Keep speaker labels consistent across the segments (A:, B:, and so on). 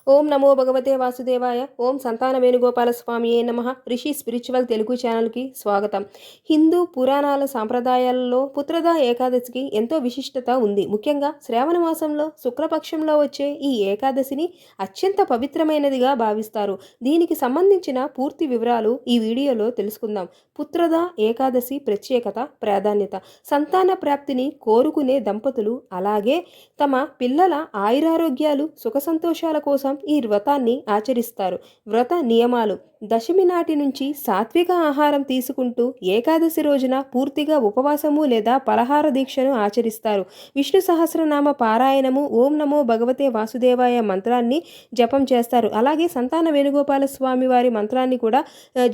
A: ఓం నమో భగవతే వాసుదేవాయ. ఓం సంతాన వేణుగోపాల స్వామియే నమః. రిషి స్పిరిచువల్ తెలుగు ఛానల్కి స్వాగతం. హిందూ పురాణాల సాంప్రదాయాలలో పుత్రదా ఏకాదశికి ఎంతో విశిష్టత ఉంది. ముఖ్యంగా శ్రావణ మాసంలో శుక్లపక్షంలో వచ్చే ఈ ఏకాదశిని అత్యంత పవిత్రమైనదిగా భావిస్తారు. దీనికి సంబంధించిన పూర్తి వివరాలు ఈ వీడియోలో తెలుసుకుందాం. పుత్రదా ఏకాదశి ప్రత్యేకత, ప్రాధాన్యత. సంతాన ప్రాప్తిని కోరుకునే దంపతులు, అలాగే తమ పిల్లల ఆయురారోగ్యాలు, సుఖ సంతోషాల కోసం ఈ వ్రతాన్ని ఆచరిస్తారు. వ్రత నియమాలు: దశమి నాటి నుంచి సాత్విక ఆహారం తీసుకుంటూ ఏకాదశి రోజున పూర్తిగా ఉపవాసము లేదా పలహార దీక్షను ఆచరిస్తారు. విష్ణు సహస్రనామ పారాయణము, ఓం నమో భగవతే వాసుదేవాయ మంత్రాన్ని జపం చేస్తారు. అలాగే సంతాన వేణుగోపాల స్వామి వారి మంత్రాన్ని కూడా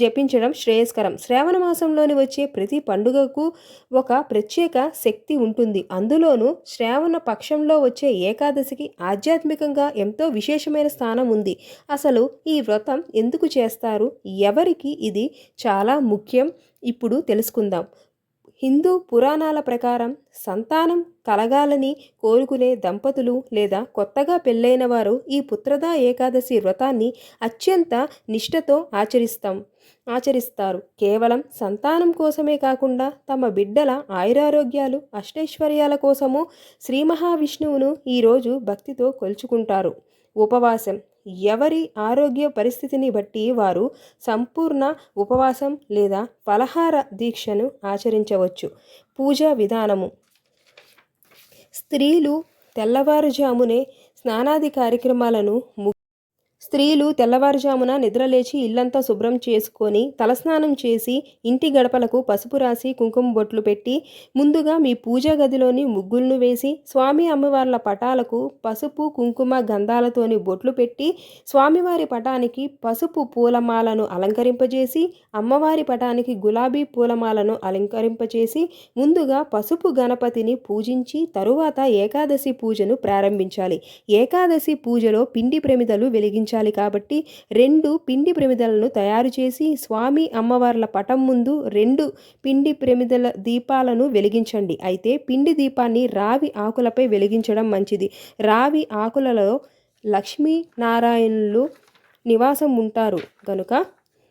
A: జపించడం శ్రేయస్కరం. శ్రావణ మాసంలోని వచ్చే ప్రతి పండుగకు ఒక ప్రత్యేక శక్తి ఉంటుంది. అందులోనూ శ్రావణ పక్షంలో వచ్చే ఏకాదశికి ఆధ్యాత్మికంగా ఎంతో విశేషమైన స్థానం ఉంది. అసలు ఈ వ్రతం ఎందుకు చేస్తారు, ఎవరికి ఇది చాలా ముఖ్యం, ఇప్పుడు తెలుసుకుందాం. హిందూ పురాణాల ప్రకారం సంతానం కలగాలని కోరుకునే దంపతులు లేదా కొత్తగా పెళ్ళైన వారు ఈ పుత్రదా ఏకాదశి వ్రతాన్ని అత్యంత నిష్ఠతో ఆచరిస్తారు. కేవలం సంతానం కోసమే కాకుండా తమ బిడ్డల ఆయురారోగ్యాలు, అష్టైశ్వర్యాల కోసము శ్రీ మహావిష్ణువును ఈరోజు భక్తితో కొలుచుకుంటారు. ఉపవాసం: ఎవరి ఆరోగ్య పరిస్థితిని బట్టి వారు సంపూర్ణ ఉపవాసం లేదా ఫలహార దీక్షను ఆచరించవచ్చు. పూజా విధానము: స్త్రీలు తెల్లవారుజామునే స్నానాది కార్యక్రమాలను తెల్లవారుజామున నిద్రలేచి ఇల్లంతా శుభ్రం చేసుకొని తలస్నానం చేసి ఇంటి గడపలకు పసుపు రాసి కుంకుమ బొట్లు పెట్టి ముందుగా మీ పూజా గదిలోని ముగ్గులను వేసి స్వామి అమ్మవార్ల పటాలకు పసుపు కుంకుమ గంధాలతోని బొట్లు పెట్టి స్వామివారి పటానికి పసుపు పూలమాలను అలంకరింపజేసి అమ్మవారి పటానికి గులాబీ పూలమాలను అలంకరింపజేసి ముందుగా పసుపు గణపతిని పూజించి తరువాత ఏకాదశి పూజను ప్రారంభించాలి. ఏకాదశి పూజలో పిండి ప్రమిదలు వెలిగించాలి. కాబట్టి 2 పిండి ప్రమిదలను తయారు చేసి స్వామి అమ్మవార్ల పటం ముందు 2 పిండి ప్రమిదల దీపాలను వెలిగించండి. అయితే పిండి దీపాన్ని రావి ఆకులపై వెలిగించడం మంచిది. రావి ఆకులలో లక్ష్మీనారాయణులు నివాసం ఉంటారు కనుక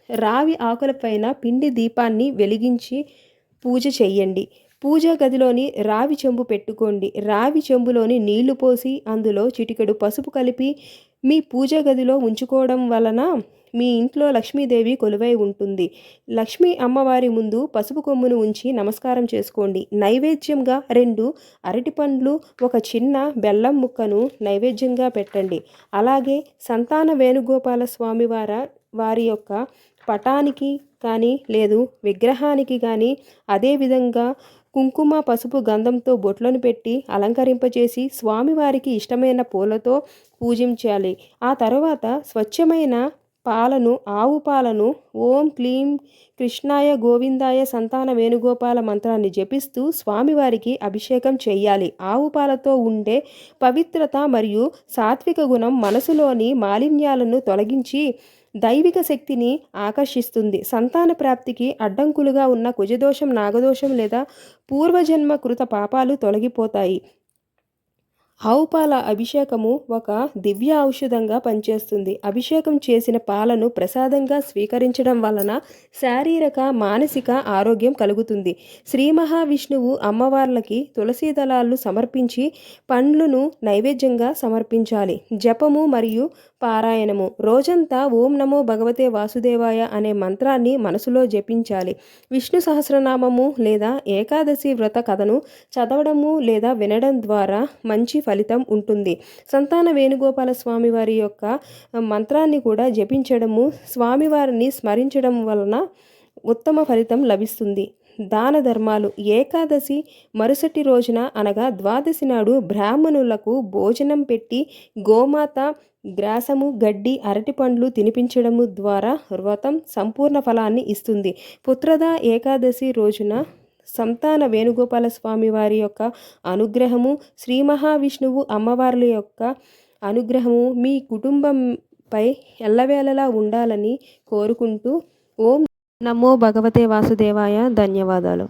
A: రావి ఆకులపైన పిండి దీపాన్ని వెలిగించి పూజ చెయ్యండి. పూజా గదిలోని రావి చెంబు పెట్టుకోండి. రావి చెంబులోని నీళ్లు పోసి అందులో చిటికెడు పసుపు కలిపి మీ పూజా గదిలో ఉంచుకోవడం వలన మీ ఇంట్లో లక్ష్మీదేవి కొలువై ఉంటుంది. లక్ష్మీ అమ్మవారి ముందు పసుపు కొమ్మును ఉంచి నమస్కారం చేసుకోండి. నైవేద్యంగా 2 అరటిపండ్లు, ఒక చిన్న బెల్లం ముక్కను నైవేద్యంగా పెట్టండి. అలాగే సంతాన వేణుగోపాల స్వామి వారి యొక్క పటానికి కానీ లేదు విగ్రహానికి కానీ అదేవిధంగా కుంకుమ పసుపు గంధంతో బొట్లను పెట్టి అలంకరింపచేసి స్వామివారికి ఇష్టమైన పూలతో పూజించాలి. ఆ తర్వాత స్వచ్ఛమైన ఆవు పాలను ఓం క్లీం కృష్ణాయ గోవిందాయ సంతాన వేణుగోపాల మంత్రాన్ని జపిస్తూ స్వామివారికి అభిషేకం చేయాలి. ఆవు పాలతో ఉండే పవిత్రత మరియు సాత్విక గుణం మనసులోని మాలిన్యాలను తొలగించి దైవిక శక్తిని ఆకర్షిస్తుంది. సంతాన ప్రాప్తికి అడ్డంకులుగా ఉన్న కుజదోషం, నాగదోషం లేదా పూర్వజన్మ కృత పాపాలు తొలగిపోతాయి. ఆవు పాల అభిషేకము ఒక దివ్య ఔషధంగా పనిచేస్తుంది. అభిషేకం చేసిన పాలను ప్రసాదంగా స్వీకరించడం వలన శారీరక, మానసిక ఆరోగ్యం కలుగుతుంది. శ్రీ మహావిష్ణువు అమ్మవార్లకి తులసి దళాలను సమర్పించి పండ్లను నైవేద్యంగా సమర్పించాలి. జపము మరియు పారాయణము: రోజంతా ఓం నమో భగవతే వాసుదేవాయ అనే మంత్రాన్ని మనసులో జపించాలి. విష్ణు సహస్రనామము లేదా ఏకాదశి వ్రత కథను చదవడము లేదా వినడం ద్వారా మంచి ఫలితం ఉంటుంది. సంతాన వేణుగోపాల స్వామి వారి యొక్క మంత్రాన్ని కూడా జపించడము, స్వామివారిని స్మరించడం వలన ఉత్తమ ఫలితం లభిస్తుంది. దాన ధర్మాలు: ఏకాదశి మరుసటి రోజున అనగా ద్వాదశి నాడు బ్రాహ్మణులకు భోజనం పెట్టి గోమాత గ్రాసము, గడ్డి, అరటిపండ్లు తినిపించడము ద్వారా వ్రతం సంపూర్ణ ఫలాన్ని ఇస్తుంది. పుత్రదా ఏకాదశి రోజున సంతాన వేణుగోపాల స్వామి వారి యొక్క అనుగ్రహము, శ్రీ మహావిష్ణువు అమ్మవార్ల యొక్క అనుగ్రహము మీ కుటుంబంపై ఎల్లవేళలా ఉండాలని కోరుకుంటూ ఓం నమో భగవతే వాసుదేవాయ. ధన్యవాదాలు.